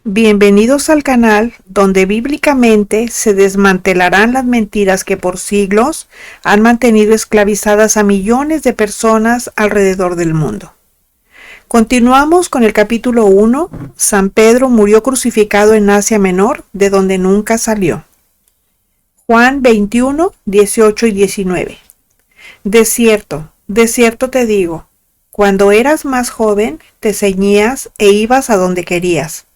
Bienvenidos al canal donde bíblicamente se desmantelarán las mentiras que por siglos han mantenido esclavizadas a millones de personas alrededor del mundo. Continuamos con el capítulo 1. San Pedro murió crucificado en Asia Menor, de donde nunca salió. Juan 21, 18 y 19. De cierto te digo, cuando eras más joven te ceñías e ibas a donde querías.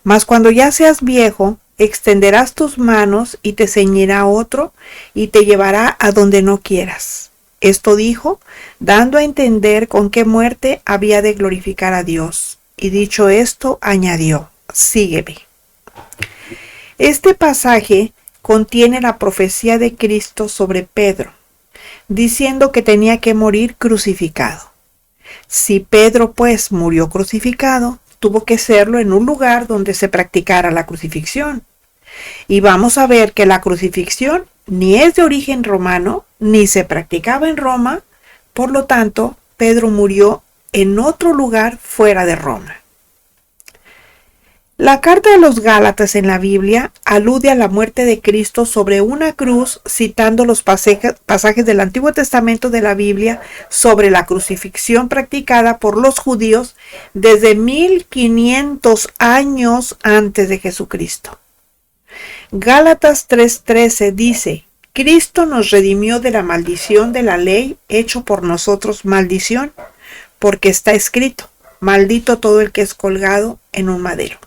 Mas cuando ya seas viejo, extenderás tus manos y te ceñirá otro y te llevará a donde no quieras. Esto dijo, dando a entender con qué muerte había de glorificar a Dios. Y dicho esto, añadió, sígueme. Este pasaje contiene la profecía de Cristo sobre Pedro, diciendo que tenía que morir crucificado. Si Pedro, pues, murió crucificado, tuvo que serlo en un lugar donde se practicara la crucifixión. Y vamos a ver que la crucifixión ni es de origen romano, ni se practicaba en Roma, por lo tanto, Pedro murió en otro lugar fuera de Roma. La carta de los Gálatas en la Biblia alude a la muerte de Cristo sobre una cruz, citando los pasajes del Antiguo Testamento de la Biblia sobre la crucifixión practicada por los judíos desde 1500 años antes de Jesucristo. Gálatas 3:13 dice, Cristo nos redimió de la maldición de la ley, hecho por nosotros maldición, porque está escrito, maldito todo el que es colgado en un madero.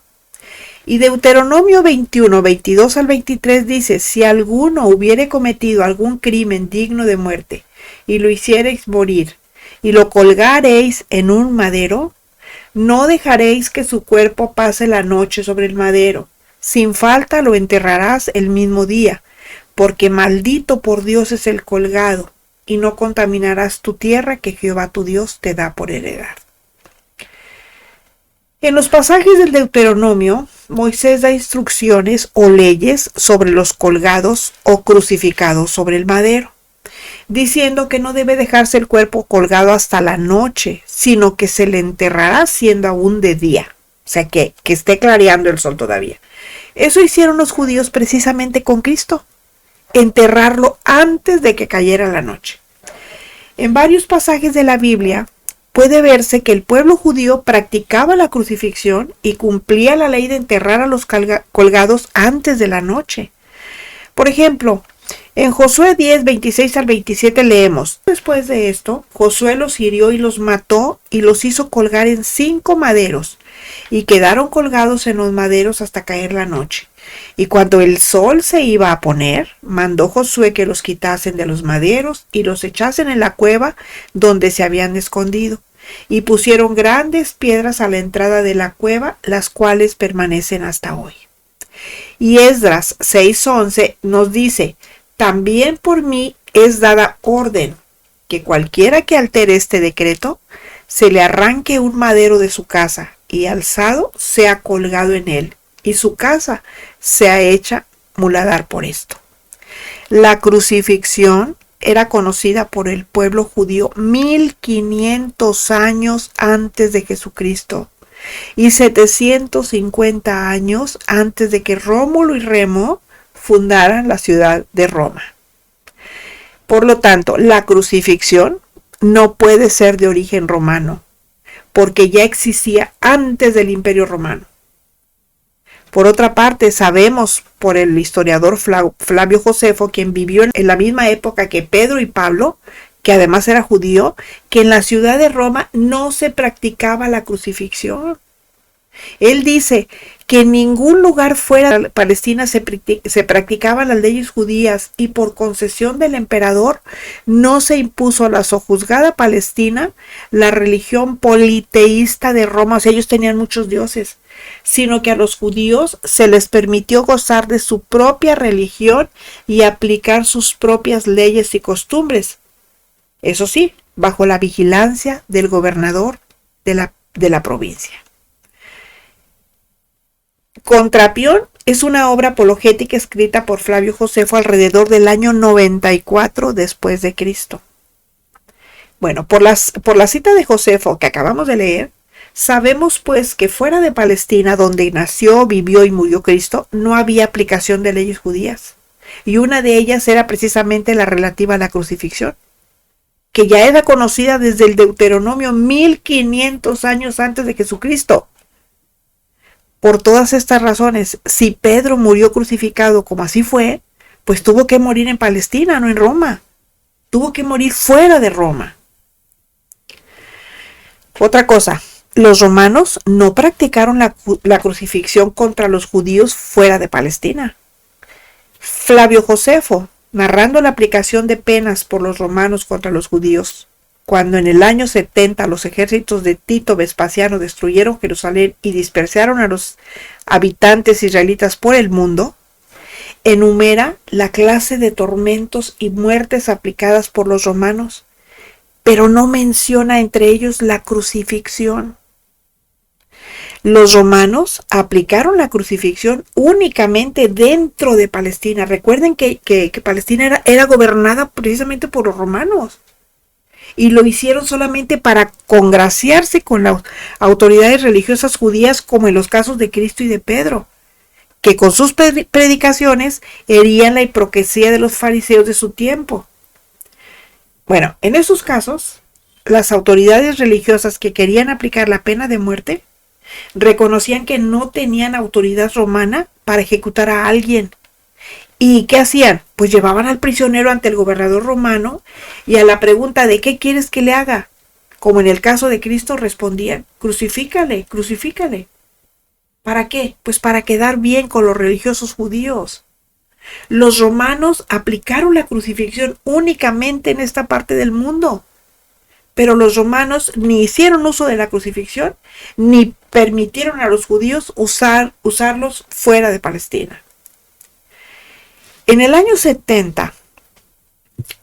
Y Deuteronomio 21, 22 al 23 dice, si alguno hubiere cometido algún crimen digno de muerte, y lo hiciereis morir, y lo colgareis en un madero, no dejaréis que su cuerpo pase la noche sobre el madero, sin falta lo enterrarás el mismo día, porque maldito por Dios es el colgado, y no contaminarás tu tierra que Jehová tu Dios te da por heredad. En los pasajes del Deuteronomio, Moisés da instrucciones o leyes sobre los colgados o crucificados sobre el madero, diciendo que no debe dejarse el cuerpo colgado hasta la noche, sino que se le enterrará siendo aún de día, o sea que esté clareando el sol todavía. Eso hicieron los judíos precisamente con Cristo, enterrarlo antes de que cayera la noche. En varios pasajes de la Biblia, puede verse que el pueblo judío practicaba la crucifixión y cumplía la ley de enterrar a los colgados antes de la noche. Por ejemplo, en Josué 10, 26 al 27 leemos, después de esto, Josué los hirió y los mató y los hizo colgar en 5 maderos, y quedaron colgados en los maderos hasta caer la noche. Y cuando el sol se iba a poner, mandó Josué que los quitasen de los maderos y los echasen en la cueva donde se habían escondido. Y pusieron grandes piedras a la entrada de la cueva, las cuales permanecen hasta hoy. Y Esdras 6:11 nos dice, también por mí es dada orden que cualquiera que altere este decreto, se le arranque un madero de su casa y alzado sea colgado en él, y su casa sea hecha muladar por esto. La crucifixión era conocida por el pueblo judío 1500 años antes de Jesucristo y 750 años antes de que Rómulo y Remo fundaran la ciudad de Roma. Por lo tanto, la crucifixión no puede ser de origen romano, porque ya existía antes del Imperio Romano. Por otra parte, sabemos por el historiador Flavio Josefo, quien vivió en la misma época que Pedro y Pablo, que además era judío, que en la ciudad de Roma no se practicaba la crucifixión. Él dice que en ningún lugar fuera de Palestina se practicaban las leyes judías y por concesión del emperador no se impuso a la sojuzgada Palestina la religión politeísta de Roma, o sea, ellos tenían muchos dioses, sino que a los judíos se les permitió gozar de su propia religión y aplicar sus propias leyes y costumbres. Eso sí, bajo la vigilancia del gobernador de la provincia. Contrapión es una obra apologética escrita por Flavio Josefo alrededor del año 94 después de Cristo. Bueno, por la cita de Josefo que acabamos de leer, Sabemos pues que fuera de Palestina, donde nació, vivió y murió Cristo, no había aplicación de leyes judías. Y una de ellas era precisamente la relativa a la crucifixión, que ya era conocida desde el Deuteronomio 1500 años antes de Jesucristo. Por todas estas razones, si Pedro murió crucificado como así fue, pues tuvo que morir en Palestina, no en Roma. Tuvo que morir fuera de Roma. Otra cosa, los romanos no practicaron la crucifixión contra los judíos fuera de Palestina. Flavio Josefo, narrando la aplicación de penas por los romanos contra los judíos, cuando en el año 70 los ejércitos de Tito Vespasiano destruyeron Jerusalén y dispersaron a los habitantes israelitas por el mundo, enumera la clase de tormentos y muertes aplicadas por los romanos, pero no menciona entre ellos la crucifixión. Los romanos aplicaron la crucifixión únicamente dentro de Palestina. Recuerden que Palestina era gobernada precisamente por los romanos. Y lo hicieron solamente para congraciarse con las autoridades religiosas judías, como en los casos de Cristo y de Pedro, que con sus predicaciones herían la hipocresía de los fariseos de su tiempo. Bueno, en esos casos, las autoridades religiosas que querían aplicar la pena de muerte reconocían que no tenían autoridad romana para ejecutar a alguien. ¿Y qué hacían? Pues llevaban al prisionero ante el gobernador romano y a la pregunta de ¿qué quieres que le haga? Como en el caso de Cristo respondían, crucifícale, crucifícale. ¿Para qué? Pues para quedar bien con los religiosos judíos. Los romanos aplicaron la crucifixión únicamente en esta parte del mundo, pero los romanos ni hicieron uso de la crucifixión, ni permitieron a los judíos usarlos fuera de Palestina. En el año 70,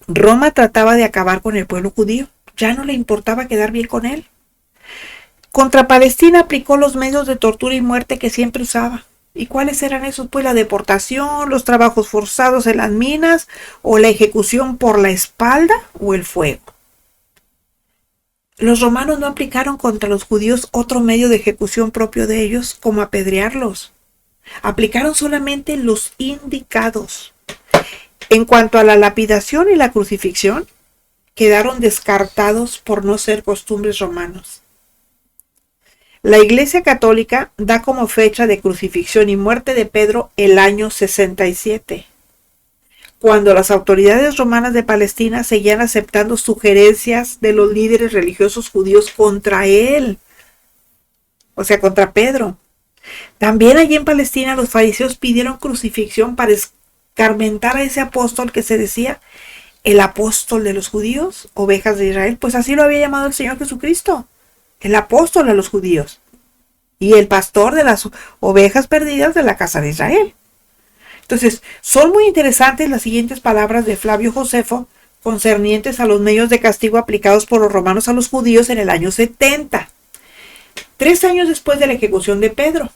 Roma trataba de acabar con el pueblo judío. Ya no le importaba quedar bien con él. Contra Palestina aplicó los medios de tortura y muerte que siempre usaba. ¿Y cuáles eran esos? Pues la deportación, los trabajos forzados en las minas, o la ejecución por la espalda, o el fuego. Los romanos no aplicaron contra los judíos otro medio de ejecución propio de ellos, como apedrearlos. Aplicaron solamente los indicados. En cuanto a la lapidación y la crucifixión, quedaron descartados por no ser costumbres romanos. La Iglesia Católica da como fecha de crucifixión y muerte de Pedro el año 67, cuando las autoridades romanas de Palestina seguían aceptando sugerencias de los líderes religiosos judíos contra él, o sea, contra Pedro. También allí en Palestina los fariseos pidieron crucifixión para escarmentar a ese apóstol que se decía el apóstol de los judíos, ovejas de Israel, pues así lo había llamado el Señor Jesucristo, el apóstol de los judíos y el pastor de las ovejas perdidas de la casa de Israel. Entonces, son muy interesantes las siguientes palabras de Flavio Josefo concernientes a los medios de castigo aplicados por los romanos a los judíos en el año 70. 3 años después de la ejecución de Pedro,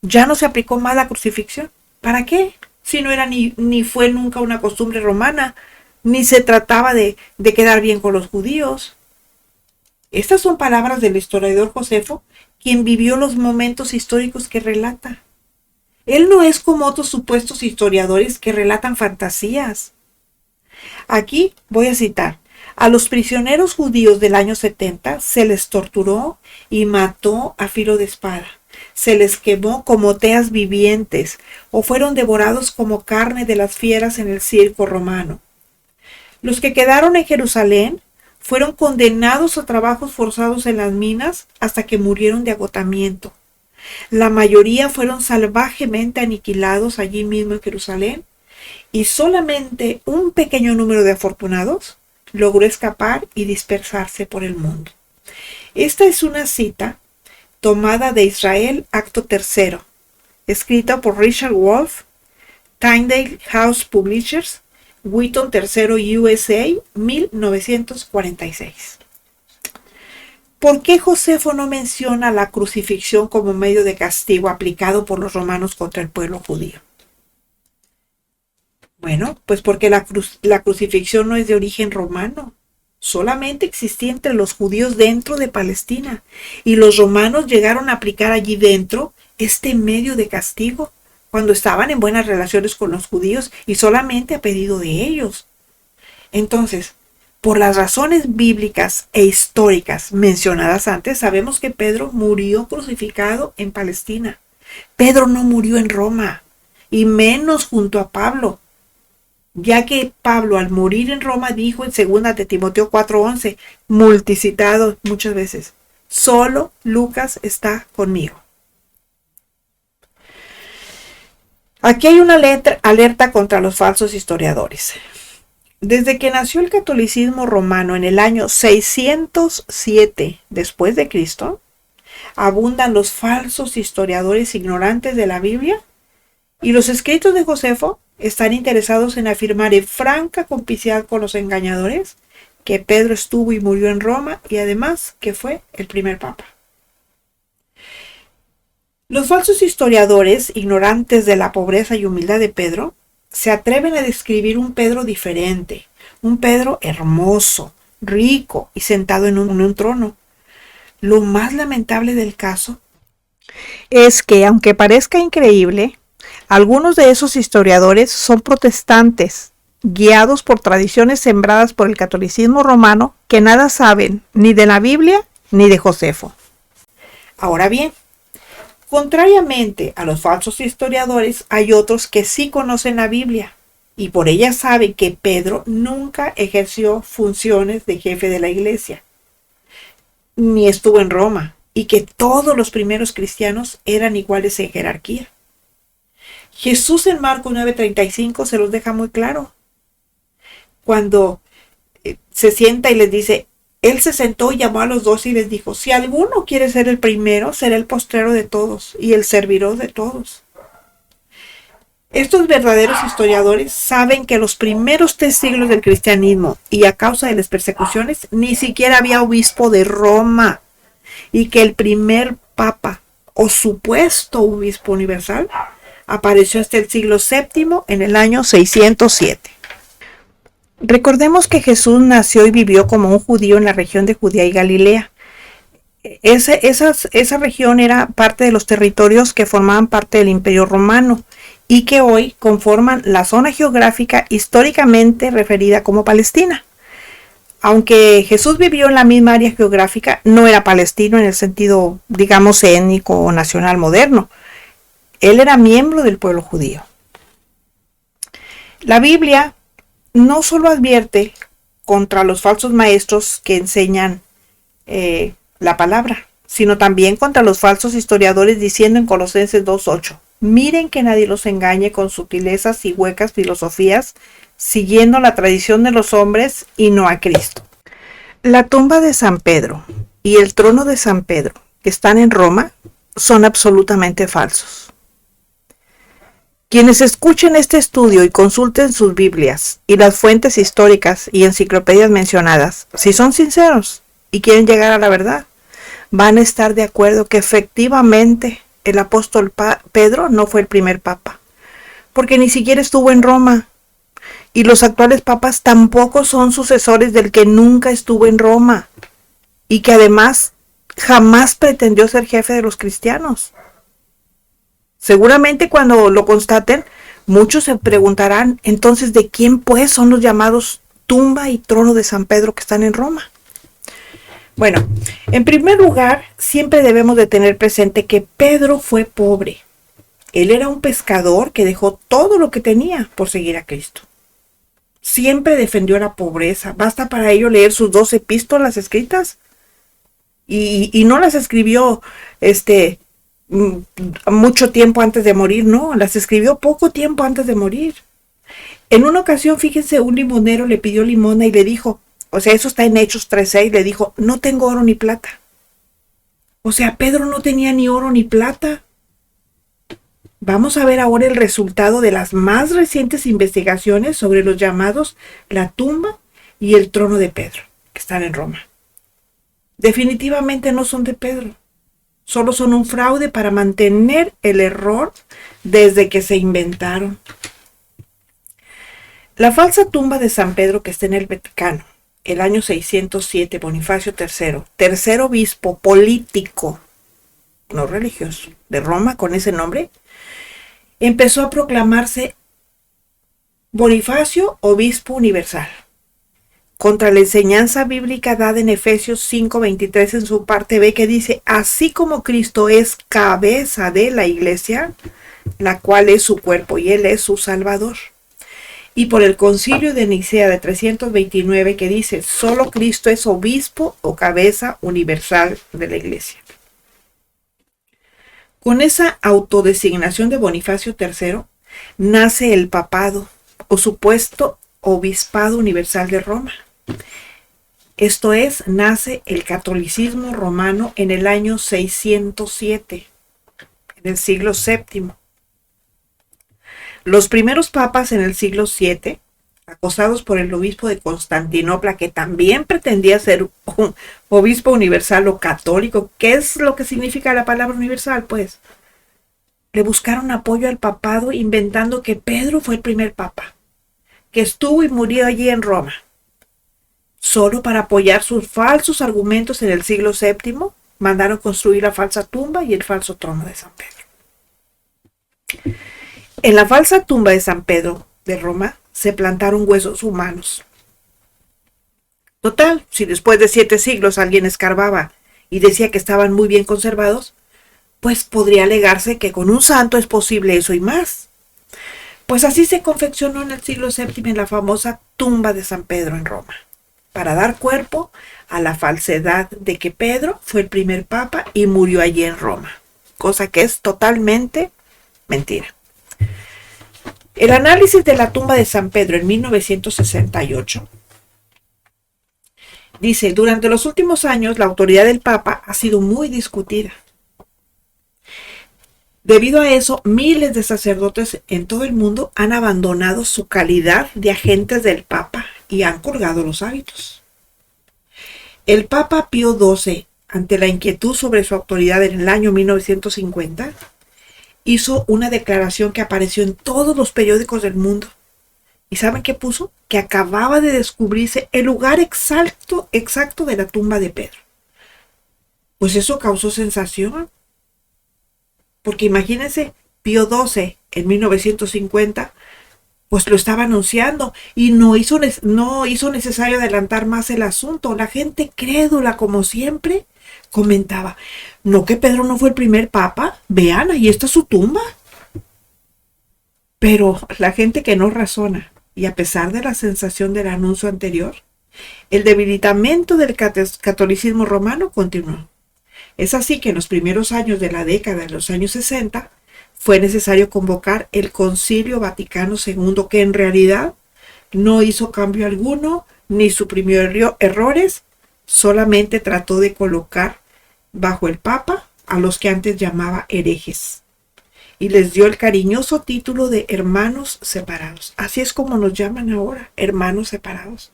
ya no se aplicó más la crucifixión. ¿Para qué? Si no era ni fue nunca una costumbre romana, ni se trataba de quedar bien con los judíos. Estas son palabras del historiador Josefo, quien vivió los momentos históricos que relata. Él no es como otros supuestos historiadores que relatan fantasías. Aquí voy a citar: a los prisioneros judíos del año 70 se les torturó y mató a filo de espada. Se les quemó como teas vivientes o fueron devorados como carne de las fieras en el circo romano. Los que quedaron en Jerusalén fueron condenados a trabajos forzados en las minas hasta que murieron de agotamiento. La mayoría fueron salvajemente aniquilados allí mismo en Jerusalén y solamente un pequeño número de afortunados logró escapar y dispersarse por el mundo. Esta es una cita tomada de Israel, acto 3, escrita por Richard Wolff, Tyndale House Publishers, Wheaton III, USA, 1946. ¿Por qué Josefo no menciona la crucifixión como medio de castigo aplicado por los romanos contra el pueblo judío? Bueno, pues porque la crucifixión no es de origen romano. solamente existía entre los judíos dentro de Palestina, y los romanos llegaron a aplicar allí dentro este medio de castigo cuando estaban en buenas relaciones con los judíos y solamente a pedido de ellos. Entonces, por las razones bíblicas e históricas mencionadas antes, sabemos que Pedro murió crucificado en Palestina. Pedro no murió en Roma, y menos junto a Pablo, ya que Pablo al morir en Roma dijo en 2 de Timoteo 4:11, multicitado muchas veces, solo Lucas está conmigo. Aquí hay una alerta contra los falsos historiadores. Desde que nació el catolicismo romano en el año 607 después de Cristo, abundan los falsos historiadores ignorantes de la Biblia, y los escritos de Josefo están interesados en afirmar en franca complicidad con los engañadores que Pedro estuvo y murió en Roma, y además que fue el primer papa. Los falsos historiadores, ignorantes de la pobreza y humildad de Pedro, se atreven a describir un Pedro diferente, un Pedro hermoso, rico y sentado en un trono. Lo más lamentable del caso es que, aunque parezca increíble, algunos de esos historiadores son protestantes, guiados por tradiciones sembradas por el catolicismo romano, que nada saben ni de la Biblia ni de Josefo. Ahora bien, contrariamente a los falsos historiadores, hay otros que sí conocen la Biblia y por ella saben que Pedro nunca ejerció funciones de jefe de la iglesia, ni estuvo en Roma, y que todos los primeros cristianos eran iguales en jerarquía. Jesús en Marcos 9:35 se los deja muy claro. Cuando se sienta y les dice, Él se sentó y llamó a los 12 y les dijo, si alguno quiere ser el primero, será el postrero de todos y el servidor de todos. Estos verdaderos historiadores saben que los primeros 3 siglos del cristianismo, y a causa de las persecuciones, ni siquiera había obispo de Roma, y que el primer papa o supuesto obispo universal apareció hasta el siglo VII en el año 607. Recordemos que Jesús nació y vivió como un judío en la región de Judea y Galilea. Esa región era parte de los territorios que formaban parte del Imperio Romano y que hoy conforman la zona geográfica históricamente referida como Palestina. Aunque Jesús vivió en la misma área geográfica, no era palestino en el sentido, digamos, étnico o nacional moderno. Él era miembro del pueblo judío. La Biblia no solo advierte contra los falsos maestros que enseñan la palabra, sino también contra los falsos historiadores, diciendo en Colosenses 2:8, miren que nadie los engañe con sutilezas y huecas filosofías, siguiendo la tradición de los hombres y no a Cristo. La tumba de San Pedro y el trono de San Pedro, que están en Roma, son absolutamente falsos. Quienes escuchen este estudio y consulten sus Biblias y las fuentes históricas y enciclopedias mencionadas, si son sinceros y quieren llegar a la verdad, van a estar de acuerdo que efectivamente el apóstol Pedro no fue el primer papa, porque ni siquiera estuvo en Roma, y los actuales papas tampoco son sucesores del que nunca estuvo en Roma, y que además jamás pretendió ser jefe de los cristianos. Seguramente cuando lo constaten, muchos se preguntarán, entonces, ¿de quién pues son los llamados tumba y trono de San Pedro que están en Roma? Bueno, en primer lugar, siempre debemos de tener presente que Pedro fue pobre. Él era un pescador que dejó todo lo que tenía por seguir a Cristo. Siempre defendió la pobreza. Basta para ello leer sus 2 epístolas escritas. Y no las escribió mucho tiempo antes de morir, no, las escribió poco tiempo antes de morir. En una ocasión, fíjense, un limonero le pidió limosna y le dijo, o sea, eso está en Hechos 3:6, le dijo, no tengo oro ni plata. O sea, Pedro no tenía ni oro ni plata. Vamos a ver ahora el resultado de las más recientes investigaciones sobre los llamados la tumba y el trono de Pedro, que están en Roma. Definitivamente no son de Pedro. Solo son un fraude para mantener el error desde que se inventaron. La falsa tumba de San Pedro que está en el Vaticano el año 607, Bonifacio III, tercer obispo político, no religioso, de Roma con ese nombre, empezó a proclamarse Bonifacio, obispo universal, contra la enseñanza bíblica dada en Efesios 5:23 en su parte B, que dice: así como Cristo es cabeza de la iglesia, la cual es su cuerpo y él es su salvador. Y por el concilio de Nicea de 329, que dice: solo Cristo es obispo o cabeza universal de la iglesia. Con esa autodesignación de Bonifacio III nace el papado o supuesto obispado universal de Roma. Esto es, nace el catolicismo romano en el año 607, en el siglo VII. Los primeros papas en el siglo VII, acosados por el obispo de Constantinopla, que también pretendía ser un obispo universal o católico, ¿qué es lo que significa la palabra universal? Pues le buscaron apoyo al papado inventando que Pedro fue el primer papa, que estuvo y murió allí en Roma. Solo para apoyar sus falsos argumentos en el siglo VII, mandaron construir la falsa tumba y el falso trono de San Pedro. En la falsa tumba de San Pedro de Roma se plantaron huesos humanos. Total, si después de 7 siglos alguien escarbaba y decía que estaban muy bien conservados, pues podría alegarse que con un santo es posible eso y más. Pues así se confeccionó en el siglo VII la famosa tumba de San Pedro en Roma, para dar cuerpo a la falsedad de que Pedro fue el primer papa y murió allí en Roma, cosa que es totalmente mentira. El análisis de la tumba de San Pedro en 1968 dice: durante los últimos años la autoridad del Papa ha sido muy discutida. Debido a eso, miles de sacerdotes en todo el mundo han abandonado su calidad de agentes del Papa y han colgado los hábitos. El Papa Pío XII, ante la inquietud sobre su autoridad en el año 1950, hizo una declaración que apareció en todos los periódicos del mundo. ¿Y saben qué puso? Que acababa de descubrirse el lugar exacto de la tumba de Pedro. Pues eso causó sensación. Porque imagínense, Pío XII en 1950, pues lo estaba anunciando y no hizo necesario adelantar más el asunto. La gente crédula, como siempre, comentaba: ¿no que Pedro no fue el primer papa? Vean, ahí está su tumba. Pero la gente que no razona, y a pesar de la sensación del anuncio anterior, el debilitamiento del catolicismo romano continuó. Es así que en los primeros años de la década de los años 60 fue necesario convocar el Concilio Vaticano II, que en realidad no hizo cambio alguno ni suprimió errores, solamente trató de colocar bajo el Papa a los que antes llamaba herejes y les dio el cariñoso título de hermanos separados. Así es como nos llaman ahora, hermanos separados.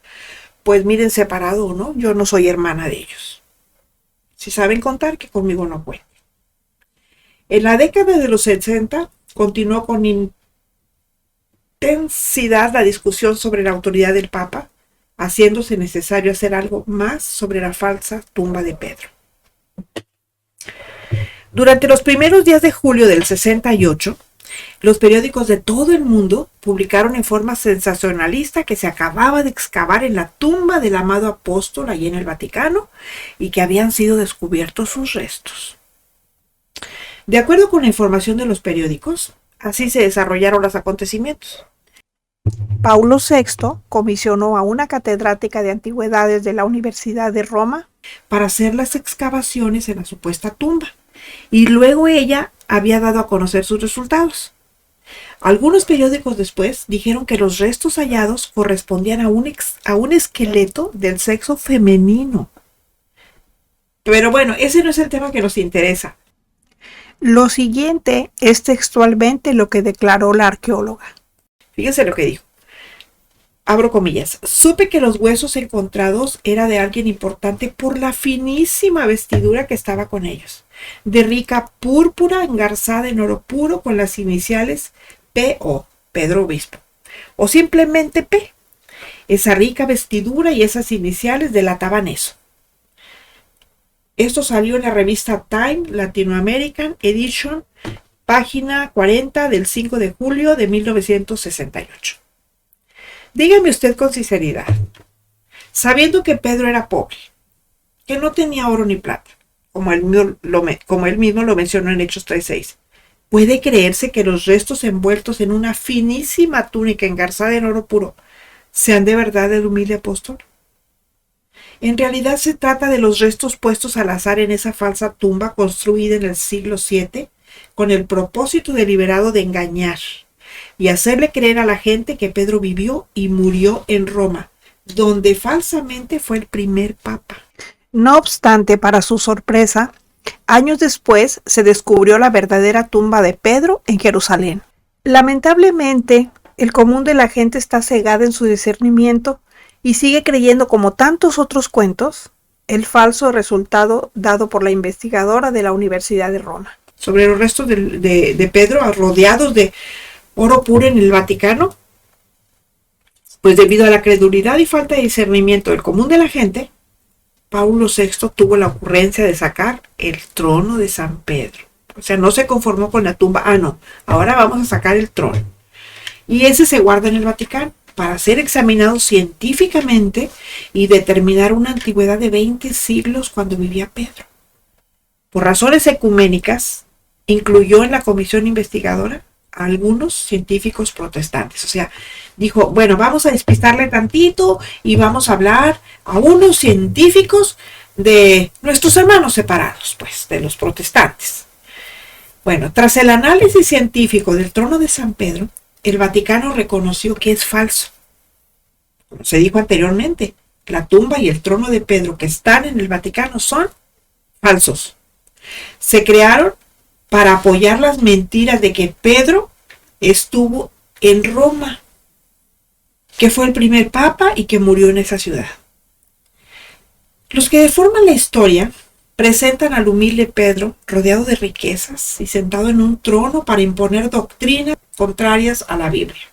Pues miren, separado o no, yo no soy hermana de ellos. Si saben contar, que conmigo no pueden. En la década de los 60 continuó con intensidad la discusión sobre la autoridad del Papa, haciéndose necesario hacer algo más sobre la falsa tumba de Pedro. Durante los primeros días de julio del 68, los periódicos de todo el mundo publicaron en forma sensacionalista que se acababa de excavar en la tumba del amado apóstol allí en el Vaticano y que habían sido descubiertos sus restos. De acuerdo con la información de los periódicos, así se desarrollaron los acontecimientos. Paulo VI comisionó a una catedrática de antigüedades de la Universidad de Roma para hacer las excavaciones en la supuesta tumba, y luego ella había dado a conocer sus resultados. Algunos periódicos después dijeron que los restos hallados correspondían a un esqueleto del sexo femenino. Pero bueno, ese no es el tema que nos interesa. Lo siguiente es textualmente lo que declaró la arqueóloga. Fíjense lo que dijo. Abro comillas: supe que los huesos encontrados era de alguien importante por la finísima vestidura que estaba con ellos, de rica púrpura engarzada en oro puro con las iniciales P.O., Pedro Obispo, o simplemente P. Esa rica vestidura y esas iniciales delataban eso. Esto salió en la revista Time Latinoamerican Edition, página 40 del 5 de julio de 1968. Dígame usted con sinceridad, sabiendo que Pedro era pobre, que no tenía oro ni plata, como él mismo lo mencionó en Hechos 3:6, ¿puede creerse que los restos envueltos en una finísima túnica engarzada en oro puro sean de verdad del humilde apóstol? En realidad se trata de los restos puestos al azar en esa falsa tumba construida en el siglo VII con el propósito deliberado de engañar y hacerle creer a la gente que Pedro vivió y murió en Roma, donde falsamente fue el primer papa. No obstante, para su sorpresa, años después se descubrió la verdadera tumba de Pedro en Jerusalén. Lamentablemente, el común de la gente está cegada en su discernimiento y sigue creyendo, como tantos otros cuentos, el falso resultado dado por la investigadora de la Universidad de Roma. Sobre los restos de Pedro rodeados de oro puro en el Vaticano, pues debido a la credulidad y falta de discernimiento del común de la gente, Paulo VI tuvo la ocurrencia de sacar el trono de San Pedro. O sea, no se conformó con la tumba. No, ahora vamos a sacar el trono. Y ese se guarda en el Vaticano para ser examinado científicamente y determinar una antigüedad de 20 siglos cuando vivía Pedro. Por razones ecuménicas, incluyó en la comisión investigadora a algunos científicos protestantes. O sea, dijo, bueno, vamos a despistarle tantito y vamos a hablar a unos científicos de nuestros hermanos separados, pues, de los protestantes. Bueno, tras el análisis científico del trono de San Pedro, el Vaticano reconoció que es falso. Como se dijo anteriormente, la tumba y el trono de Pedro que están en el Vaticano son falsos. Se crearon para apoyar las mentiras de que Pedro estuvo en Roma, que fue el primer papa y que murió en esa ciudad. Los que deforman la historia presentan al humilde Pedro rodeado de riquezas y sentado en un trono para imponer doctrinas contrarias a la Biblia.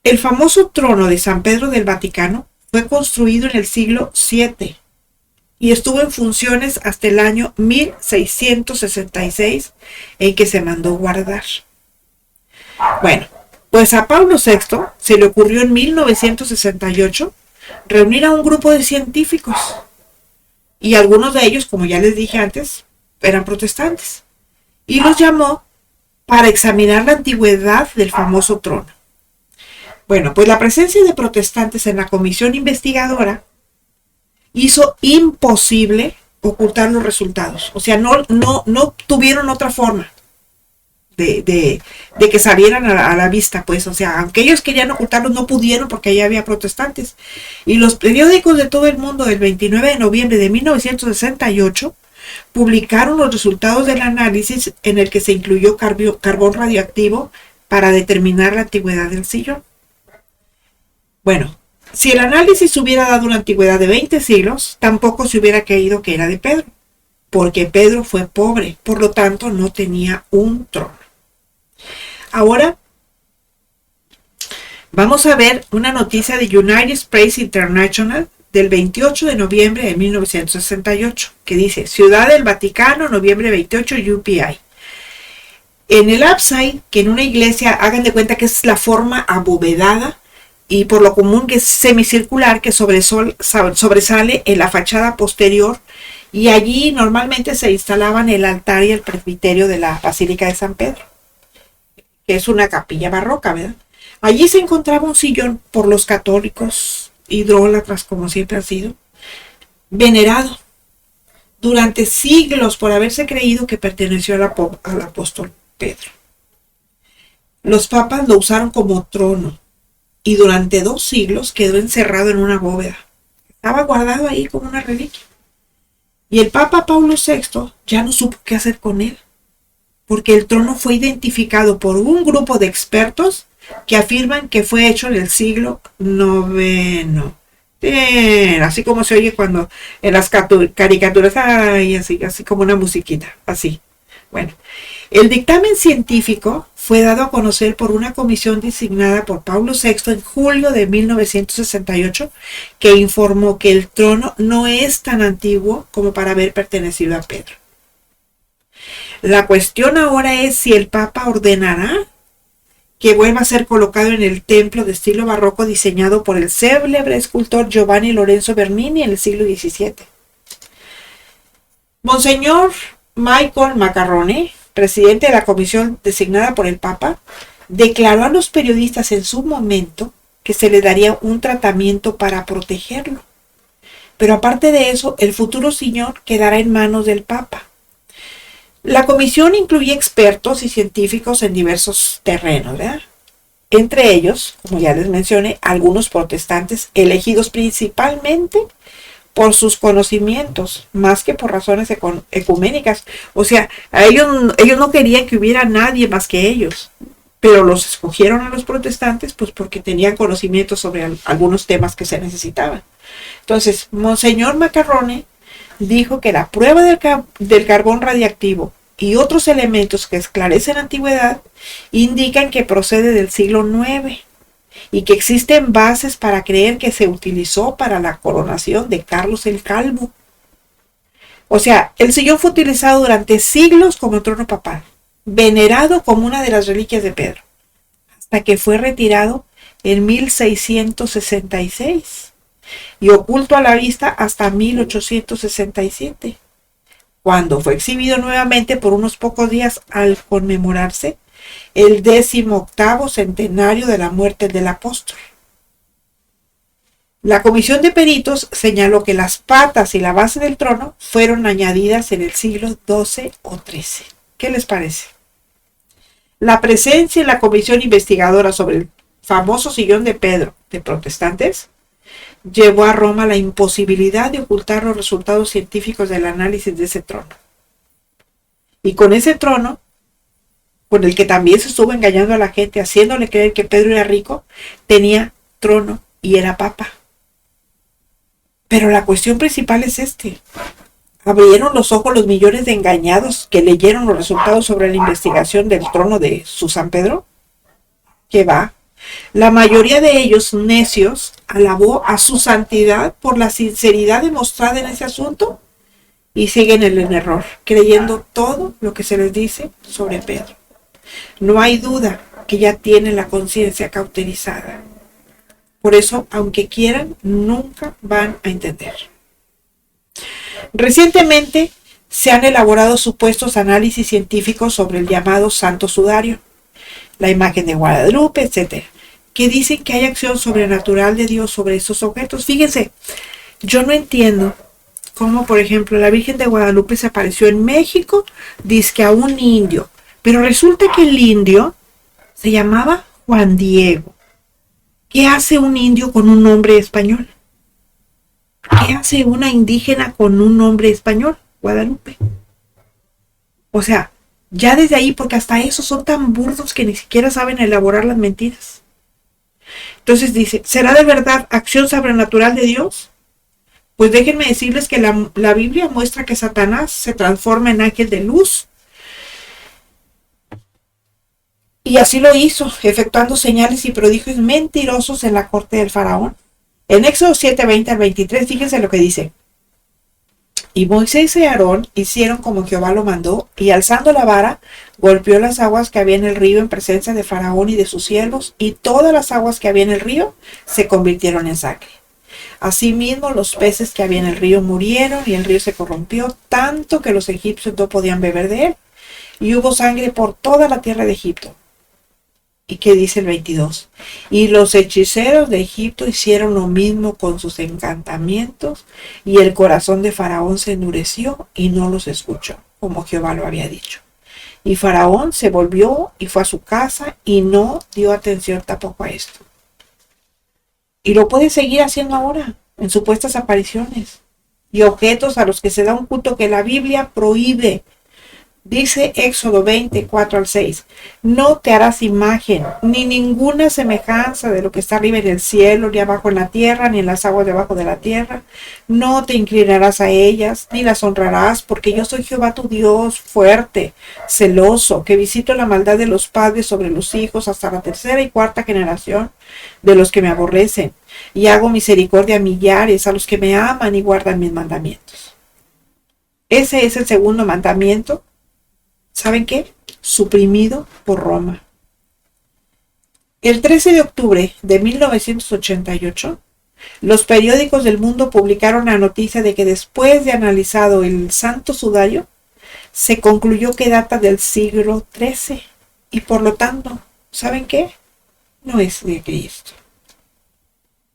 El famoso trono de San Pedro del Vaticano fue construido en el siglo VII y estuvo en funciones hasta el año 1666, en que se mandó guardar. Bueno, pues a Pablo VI se le ocurrió en 1968 reunir a un grupo de científicos, y algunos de ellos, como ya les dije antes, eran protestantes, y los llamó para examinar la antigüedad del famoso trono. Bueno, pues la presencia de protestantes en la comisión investigadora hizo imposible ocultar los resultados. O sea, no tuvieron otra forma de que salieran a la vista, pues. O sea, aunque ellos querían ocultarlos, no pudieron porque allá había protestantes. Y los periódicos de todo el mundo, el 29 de noviembre de 1968, publicaron los resultados del análisis en el que se incluyó carbón radioactivo para determinar la antigüedad del sillón. Bueno, si el análisis hubiera dado una antigüedad de 20 siglos, tampoco se hubiera creído que era de Pedro, porque Pedro fue pobre, por lo tanto no tenía un trono. Ahora vamos a ver una noticia de United Press International del 28 de noviembre de 1968, que dice: Ciudad del Vaticano, noviembre 28, UPI. En el ábside, que en una iglesia, hagan de cuenta que es la forma abovedada, y por lo común que es semicircular, que sobresale en la fachada posterior, y allí normalmente se instalaban el altar y el presbiterio de la Basílica de San Pedro, que es una capilla barroca, ¿verdad? Allí se encontraba un sillón por los católicos idólatras, como siempre ha sido, venerado durante siglos por haberse creído que perteneció al apóstol Pedro. Los papas lo usaron como trono, y durante 2 siglos quedó encerrado en una bóveda. Estaba guardado ahí como una reliquia. Y el Papa Pablo VI ya no supo qué hacer con él, porque el trono fue identificado por un grupo de expertos que afirman que fue hecho en el siglo IX. Así como se oye cuando en las caricaturas, así como una musiquita, así. Bueno, el dictamen científico fue dado a conocer por una comisión designada por Pablo VI en julio de 1968, que informó que el trono no es tan antiguo como para haber pertenecido a Pedro. La cuestión ahora es si el Papa ordenará que vuelva a ser colocado en el templo de estilo barroco diseñado por el célebre escultor Giovanni Lorenzo Bernini en el siglo XVII. Monseñor Michael Macarrone, presidente de la comisión designada por el Papa, declaró a los periodistas en su momento que se le daría un tratamiento para protegerlo. Pero aparte de eso, el futuro señor quedará en manos del Papa. La comisión incluye expertos y científicos en diversos terrenos, ¿verdad? Entre ellos, como ya les mencioné, algunos protestantes elegidos principalmente por sus conocimientos, más que por razones ecuménicas. O sea, ellos no querían que hubiera nadie más que ellos, pero los escogieron a los protestantes pues porque tenían conocimientos sobre algunos temas que se necesitaban. Entonces, Monseñor Macarrone dijo que la prueba del carbón radiactivo y otros elementos que esclarecen la antigüedad indican que procede del siglo IX y que existen bases para creer que se utilizó para la coronación de Carlos el Calvo. O sea, el sillón fue utilizado durante siglos como trono papal, venerado como una de las reliquias de Pedro, hasta que fue retirado en 1666 y oculto a la vista hasta 1867, cuando fue exhibido nuevamente por unos pocos días al conmemorarse el 18º centenario de la muerte del apóstol. La comisión de peritos señaló que las patas y la base del trono fueron añadidas en el siglo XII o XIII. ¿Qué les parece? La presencia en la comisión investigadora sobre el famoso sillón de Pedro de protestantes llevó a Roma la imposibilidad de ocultar los resultados científicos del análisis de ese trono. Y con ese trono, con el que también se estuvo engañando a la gente, haciéndole creer que Pedro era rico, tenía trono y era papa. Pero la cuestión principal es ¿abrieron los ojos los millones de engañados que leyeron los resultados sobre la investigación del trono de su San Pedro? ¿Qué va? La mayoría de ellos, necios, alabó a su santidad por la sinceridad demostrada en ese asunto y siguen en el error, creyendo todo lo que se les dice sobre Pedro. No hay duda que ya tienen la conciencia cauterizada. Por eso, aunque quieran, nunca van a entender. Recientemente se han elaborado supuestos análisis científicos sobre el llamado Santo Sudario, la imagen de Guadalupe, etc., que dicen que hay acción sobrenatural de Dios sobre estos objetos. Fíjense, yo no entiendo cómo, por ejemplo, la Virgen de Guadalupe se apareció en México, dizque a un indio, pero resulta que el indio se llamaba Juan Diego. ¿Qué hace un indio con un nombre español? ¿Qué hace una indígena con un nombre español? Guadalupe. O sea, ya desde ahí, porque hasta esos son tan burdos que ni siquiera saben elaborar las mentiras. Entonces dice, ¿será de verdad acción sobrenatural de Dios? Pues déjenme decirles que la Biblia muestra que Satanás se transforma en ángel de luz. Y así lo hizo, efectuando señales y prodigios mentirosos en la corte del faraón. En Éxodo 7:20 al 23, fíjense lo que dice. Y Moisés y Aarón hicieron como Jehová lo mandó, y alzando la vara, golpeó las aguas que había en el río en presencia de Faraón y de sus siervos, y todas las aguas que había en el río se convirtieron en sangre. Asimismo, los peces que había en el río murieron, y el río se corrompió, tanto que los egipcios no podían beber de él, y hubo sangre por toda la tierra de Egipto. ¿Y qué dice el 22? Y los hechiceros de Egipto hicieron lo mismo con sus encantamientos, y el corazón de Faraón se endureció y no los escuchó, como Jehová lo había dicho. Y Faraón se volvió y fue a su casa y no dio atención tampoco a esto. Y lo puede seguir haciendo ahora, en supuestas apariciones y objetos a los que se da un culto que la Biblia prohíbe. Dice Éxodo 24 al 6, no te harás imagen, ni ninguna semejanza de lo que está arriba en el cielo, ni abajo en la tierra, ni en las aguas debajo de la tierra. No te inclinarás a ellas, ni las honrarás, porque yo soy Jehová tu Dios, fuerte, celoso, que visito la maldad de los padres sobre los hijos hasta la tercera y cuarta generación de los que me aborrecen, y hago misericordia a millares, a los que me aman y guardan mis mandamientos. Ese es el segundo mandamiento. ¿Saben qué? Suprimido por Roma. El 13 de octubre de 1988, los periódicos del mundo publicaron la noticia de que después de analizado el Santo Sudario, se concluyó que data del siglo XIII y por lo tanto, ¿saben qué? No es de Cristo.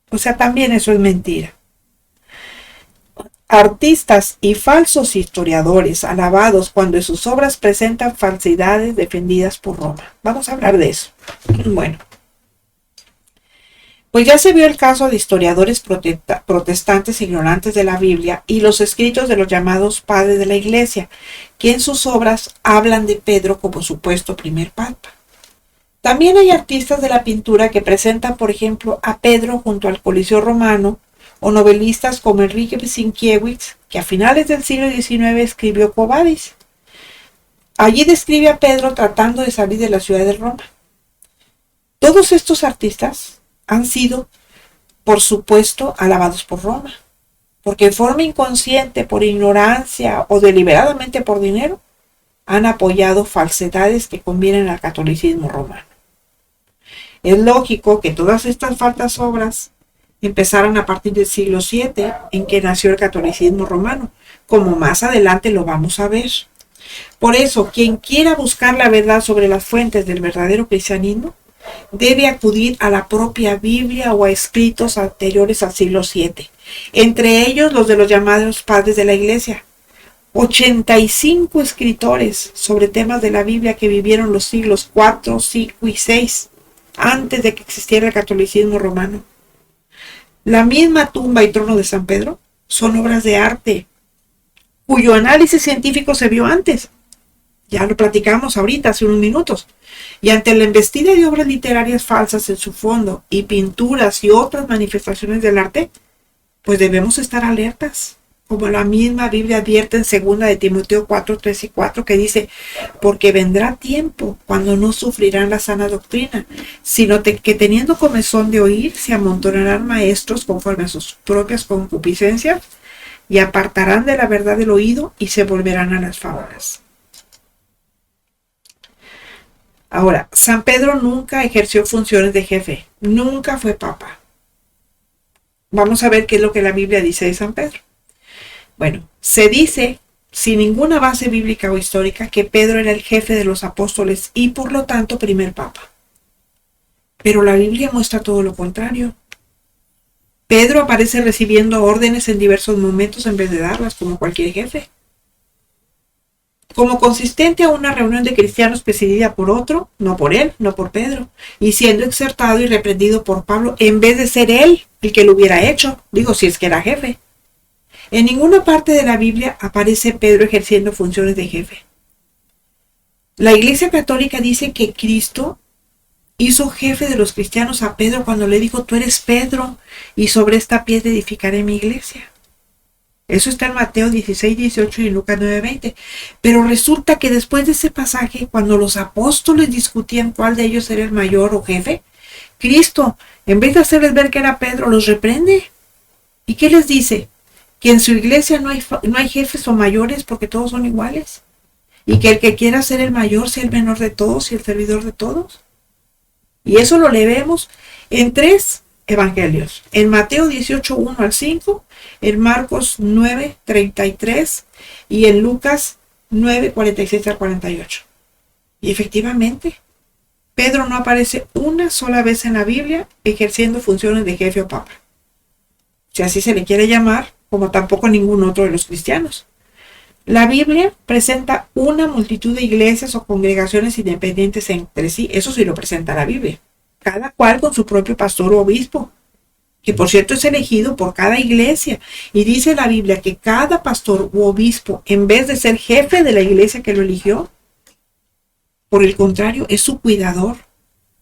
O sea, también eso es mentira. Artistas y falsos historiadores alabados cuando en sus obras presentan falsedades defendidas por Roma. Vamos a hablar de eso. Bueno, pues ya se vio el caso de historiadores protestantes ignorantes de la Biblia y los escritos de los llamados padres de la Iglesia, que en sus obras hablan de Pedro como supuesto primer papa. También hay artistas de la pintura que presentan, por ejemplo, a Pedro junto al Coliseo romano, o novelistas como Enrique Sienkiewicz, que a finales del siglo XIX escribió Quo Vadis. Allí describe a Pedro tratando de salir de la ciudad de Roma. Todos estos artistas han sido, por supuesto, alabados por Roma, porque en forma inconsciente, por ignorancia o deliberadamente por dinero, han apoyado falsedades que convienen al catolicismo romano. Es lógico que todas estas falsas obras empezaron a partir del siglo VII, en que nació el catolicismo romano, como más adelante lo vamos a ver. Por eso, quien quiera buscar la verdad sobre las fuentes del verdadero cristianismo, debe acudir a la propia Biblia o a escritos anteriores al siglo VII, entre ellos los de los llamados padres de la Iglesia. 85 escritores sobre temas de la Biblia que vivieron los siglos IV, V y VI, antes de que existiera el catolicismo romano. La misma tumba y trono de San Pedro son obras de arte, cuyo análisis científico se vio antes. Ya lo platicamos ahorita, hace unos minutos. Y ante la embestida de obras literarias falsas en su fondo y pinturas y otras manifestaciones del arte, pues debemos estar alertas. Como la misma Biblia advierte en 2 de Timoteo 4, 3 y 4, que dice, porque vendrá tiempo cuando no sufrirán la sana doctrina, sino que teniendo comezón de oír, se amontonarán maestros conforme a sus propias concupiscencias, y apartarán de la verdad el oído y se volverán a las fábulas. Ahora, San Pedro nunca ejerció funciones de jefe, nunca fue papa. Vamos a ver qué es lo que la Biblia dice de San Pedro. Bueno, se dice, sin ninguna base bíblica o histórica, que Pedro era el jefe de los apóstoles y por lo tanto primer papa. Pero la Biblia muestra todo lo contrario. Pedro aparece recibiendo órdenes en diversos momentos en vez de darlas, como cualquier jefe. Como consistente a una reunión de cristianos presidida por otro, no por él, no por Pedro, y siendo exhortado y reprendido por Pablo en vez de ser él el que lo hubiera hecho, digo, si es que era jefe. En ninguna parte de la Biblia aparece Pedro ejerciendo funciones de jefe. La Iglesia Católica dice que Cristo hizo jefe de los cristianos a Pedro cuando le dijo, tú eres Pedro, y sobre esta piedra edificaré mi iglesia. Eso está en Mateo 16, 18 y Lucas 9, 20. Pero resulta que después de ese pasaje, cuando los apóstoles discutían cuál de ellos era el mayor o jefe, Cristo, en vez de hacerles ver que era Pedro, los reprende. ¿Y qué les dice? Que en su iglesia no hay jefes o mayores porque todos son iguales. Y que el que quiera ser el mayor sea el menor de todos y el servidor de todos. Y eso lo leemos en 3 evangelios. En Mateo 18, 1 al 5, en Marcos 9, 33 y en Lucas 9, 46 al 48. Y efectivamente, Pedro no aparece una sola vez en la Biblia ejerciendo funciones de jefe o papa, si así se le quiere llamar, como tampoco ningún otro de los cristianos. La Biblia presenta una multitud de iglesias o congregaciones independientes entre sí, eso sí lo presenta la Biblia, cada cual con su propio pastor o obispo. que por cierto es elegido por cada iglesia. Y dice la Biblia que cada pastor u obispo, en vez de ser jefe de la iglesia que lo eligió, por el contrario, es su cuidador,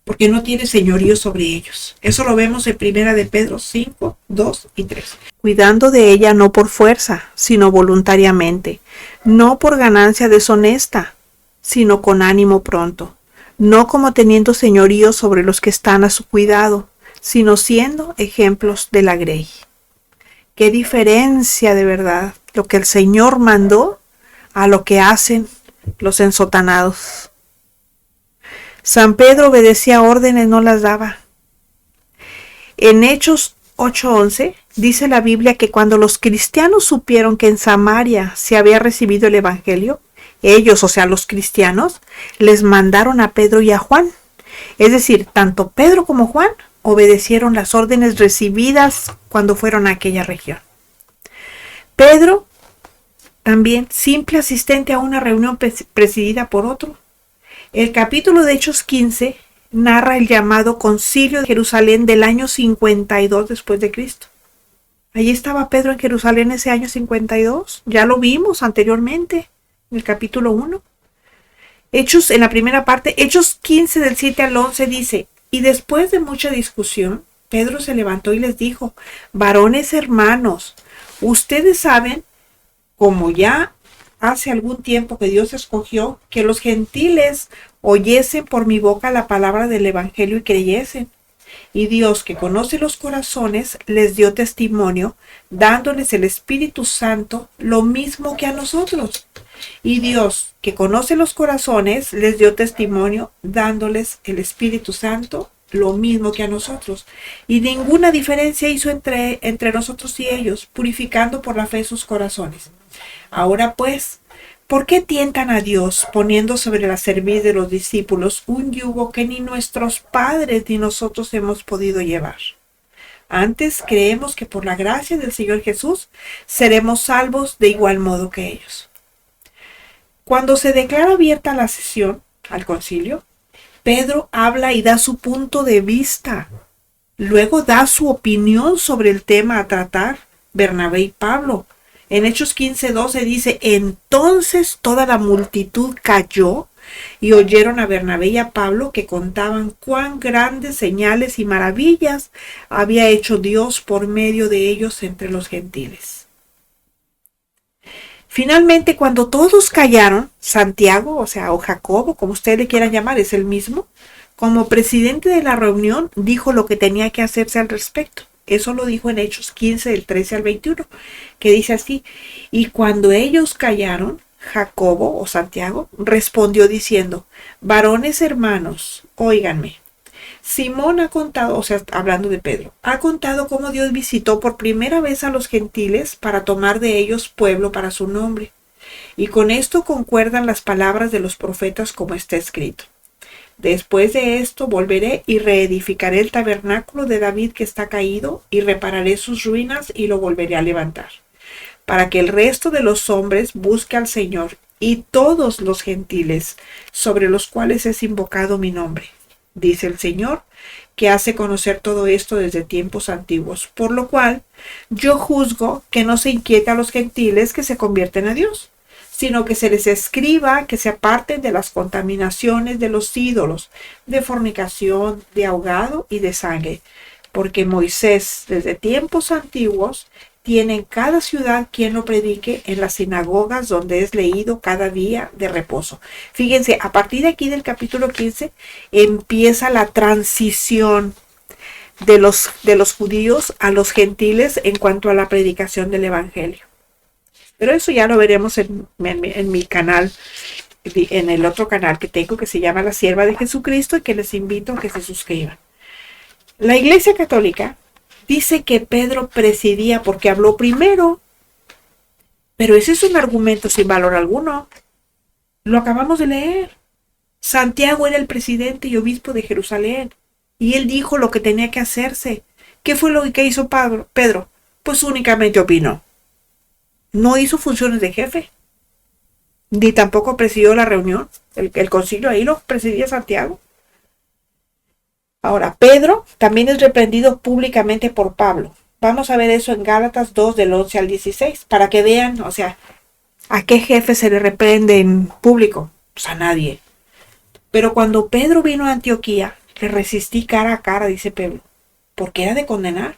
porque no tiene señorío sobre ellos. Eso lo vemos en Primera de Pedro 5, 2 y 3. Cuidando de ella no por fuerza, sino voluntariamente, no por ganancia deshonesta, sino con ánimo pronto, no como teniendo señorío sobre los que están a su cuidado, sino siendo ejemplos de la grey. Qué diferencia de verdad lo que el Señor mandó a lo que hacen los ensotanados. San Pedro obedecía órdenes, no las daba. En Hechos 8:11 dice la Biblia que cuando los cristianos supieron que en Samaria se había recibido el Evangelio, ellos, o sea, los cristianos, les mandaron a Pedro y a Juan. Es decir, tanto Pedro como Juan obedecieron las órdenes recibidas cuando fueron a aquella región. Pedro, también simple asistente a una reunión presidida por otro. El capítulo de Hechos 15 narra el llamado Concilio de Jerusalén del año 52 después de Cristo. Allí estaba Pedro en Jerusalén ese año 52. Ya lo vimos anteriormente en el capítulo 1. Hechos, en la primera parte, Hechos 15 del 7 al 11 dice: y después de mucha discusión, Pedro se levantó y les dijo: varones hermanos, ustedes saben, como ya hace algún tiempo que Dios escogió, que los gentiles oyesen por mi boca la palabra del Evangelio y creyesen. Y Dios, que conoce los corazones, les dio testimonio, dándoles el Espíritu Santo, lo mismo que a nosotros. Y Dios, que conoce los corazones, les dio testimonio, dándoles el Espíritu Santo, lo mismo que a nosotros. Y ninguna diferencia hizo entre nosotros y ellos, purificando por la fe sus corazones. Ahora pues, ¿por qué tientan a Dios poniendo sobre la cerviz de los discípulos un yugo que ni nuestros padres ni nosotros hemos podido llevar? Antes creemos que por la gracia del Señor Jesús seremos salvos de igual modo que ellos. Cuando se declara abierta la sesión al concilio, Pedro habla y da su punto de vista. Luego da su opinión sobre el tema a tratar Bernabé y Pablo. En Hechos 15:12 dice: entonces toda la multitud cayó y oyeron a Bernabé y a Pablo que contaban cuán grandes señales y maravillas había hecho Dios por medio de ellos entre los gentiles. Finalmente, cuando todos callaron, Santiago, o Jacobo, como ustedes le quieran llamar, es el mismo, como presidente de la reunión, dijo lo que tenía que hacerse al respecto. Eso lo dijo en Hechos 15, del 13 al 21, que dice así: y cuando ellos callaron, Jacobo o Santiago respondió diciendo: varones hermanos, óiganme. Simón ha contado, hablando de Pedro, ha contado cómo Dios visitó por primera vez a los gentiles para tomar de ellos pueblo para su nombre. Y con esto concuerdan las palabras de los profetas como está escrito: después de esto volveré y reedificaré el tabernáculo de David que está caído, y repararé sus ruinas y lo volveré a levantar, para que el resto de los hombres busque al Señor, y todos los gentiles sobre los cuales es invocado mi nombre, dice el Señor, que hace conocer todo esto desde tiempos antiguos, por lo cual yo juzgo que no se inquieta a los gentiles que se convierten a Dios, sino que se les escriba que se aparten de las contaminaciones de los ídolos, de fornicación, de ahogado y de sangre, porque Moisés desde tiempos antiguos tiene en cada ciudad quien lo predique en las sinagogas donde es leído cada día de reposo. Fíjense, a partir de aquí del capítulo 15 empieza la transición de los judíos a los gentiles en cuanto a la predicación del evangelio. Pero eso ya lo veremos en mi canal, en el otro canal que tengo que se llama La Sierva de Jesucristo, y que les invito a que se suscriban. La Iglesia Católica dice que Pedro presidía porque habló primero, pero ese es un argumento sin valor alguno. Lo acabamos de leer. Santiago era el presidente y obispo de Jerusalén, y él dijo lo que tenía que hacerse. ¿Qué fue lo que hizo Pedro? Pues únicamente opinó. No hizo funciones de jefe, ni tampoco presidió la reunión, el concilio, ahí lo presidía Santiago. Ahora, Pedro también es reprendido públicamente por Pablo. Vamos a ver eso en Gálatas 2 del 11 al 16, para que vean, o sea, ¿a qué jefe se le reprende en público? Pues a nadie. Pero cuando Pedro vino a Antioquía, le resistí cara a cara, dice Pedro, porque era de condenar.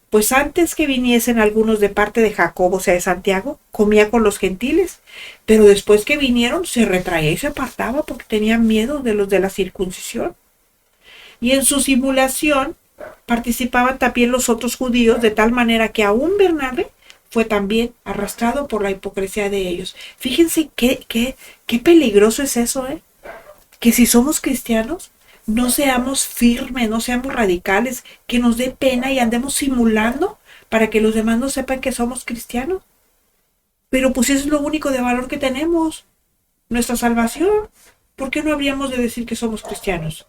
Pues antes que viniesen algunos de parte de Jacobo, o sea, de Santiago, comía con los gentiles, pero después que vinieron se retraía y se apartaba porque tenían miedo de los de la circuncisión. Y en su simulación participaban también los otros judíos, de tal manera que aún Bernabé fue también arrastrado por la hipocresía de ellos. Fíjense qué peligroso es eso, que si somos cristianos, no seamos firmes, no seamos radicales, que nos dé pena y andemos simulando para que los demás no sepan que somos cristianos. Pero pues eso es lo único de valor que tenemos, nuestra salvación. ¿Por qué no habríamos de decir que somos cristianos?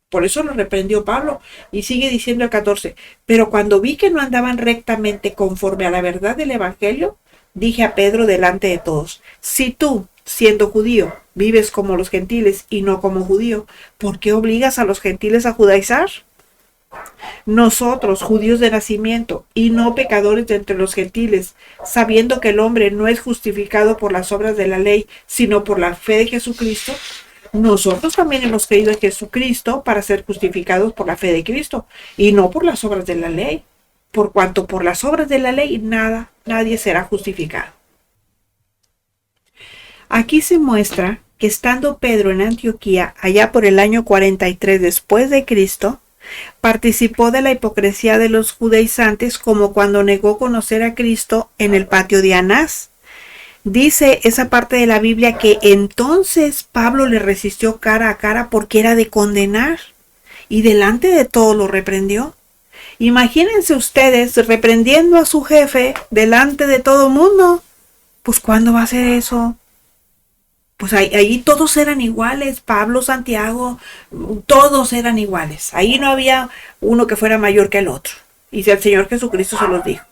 Por eso lo reprendió Pablo y sigue diciendo el 14, pero cuando vi que no andaban rectamente conforme a la verdad del Evangelio, dije a Pedro delante de todos, si tú, siendo judío, vives como los gentiles y no como judío, ¿por qué obligas a los gentiles a judaizar? Nosotros, judíos de nacimiento y no pecadores de entre los gentiles, sabiendo que el hombre no es justificado por las obras de la ley, sino por la fe de Jesucristo, nosotros también hemos creído en Jesucristo para ser justificados por la fe de Cristo y no por las obras de la ley, por cuanto por las obras de la ley nadie será justificado. Aquí se muestra que estando Pedro en Antioquía, allá por el año 43 después de Cristo, participó de la hipocresía de los judaizantes como cuando negó conocer a Cristo en el patio de Anás. Dice esa parte de la Biblia que entonces Pablo le resistió cara a cara porque era de condenar y delante de todo lo reprendió. Imagínense ustedes reprendiendo a su jefe delante de todo el mundo. Pues ¿cuándo va a ser eso? Pues ahí todos eran iguales, Pablo, Santiago, todos eran iguales. Ahí no había uno que fuera mayor que el otro. Y si el Señor Jesucristo se los dijo.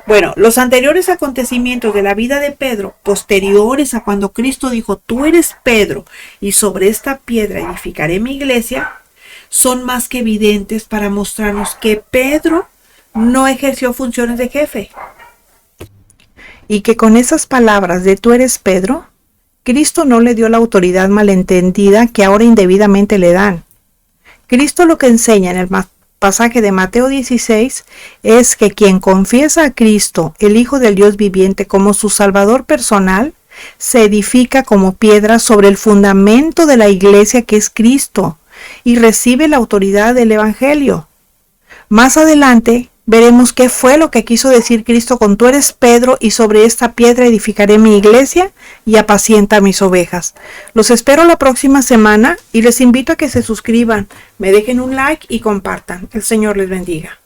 Bueno, los anteriores acontecimientos de la vida de Pedro, posteriores a cuando Cristo dijo, tú eres Pedro, y sobre esta piedra edificaré mi iglesia, son más que evidentes para mostrarnos que Pedro no ejerció funciones de jefe. Y que con esas palabras de tú eres Pedro, Cristo no le dio la autoridad malentendida que ahora indebidamente le dan. Cristo lo que enseña en el pasaje de Mateo 16 es que quien confiesa a Cristo, el Hijo del Dios viviente, como su Salvador personal, se edifica como piedra sobre el fundamento de la iglesia que es Cristo y recibe la autoridad del Evangelio. Más adelante veremos qué fue lo que quiso decir Cristo con tú eres Pedro y sobre esta piedra edificaré mi iglesia y apacienta mis ovejas. Los espero la próxima semana y les invito a que se suscriban, me dejen un like y compartan. El Señor les bendiga.